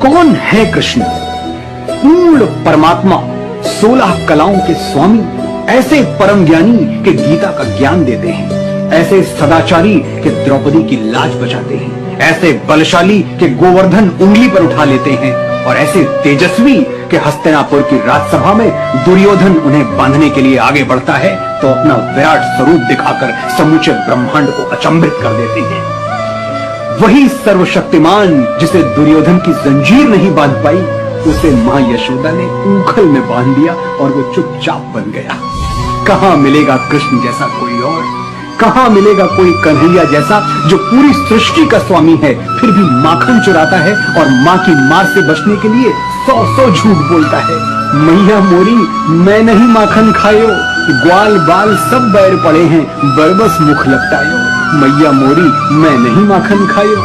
कौन है कृष्ण? पूर्ण परमात्मा, 16 कलाओं के स्वामी, ऐसे परम ज्ञानी के गीता का ज्ञान देते हैं, ऐसे सदाचारी के द्रौपदी की लाज बचाते हैं, ऐसे बलशाली के गोवर्धन उंगली पर उठा लेते हैं, और ऐसे तेजस्वी के हस्तिनापुर की राजसभा में दुर्योधन उन्हें बांधने के लिए आगे बढ़ता है तो अपना विराट स्वरूप दिखाकर समूचे ब्रह्मांड को अचंभित कर देते हैं। वही सर्वशक्तिमान जिसे दुर्योधन की जंजीर नहीं बांध पाई, उसे मां यशोदा ने ऊखल में बांध दिया और वो चुपचाप बन गया। कहां मिलेगा कृष्ण जैसा कोई और? कहां मिलेगा कोई कन्हैया जैसा जो पूरी सृष्टि का स्वामी है, फिर भी माखन चुराता है और मां की मार से बचने के लिए 100 झूठ बोलता है। मैया मोरी मैं नहीं माखन खायो, ग्वाल बाल सब बैर पड़े हैं, बरबस मुख लपटायो। मैया मोरी मैं नहीं माखन खायो।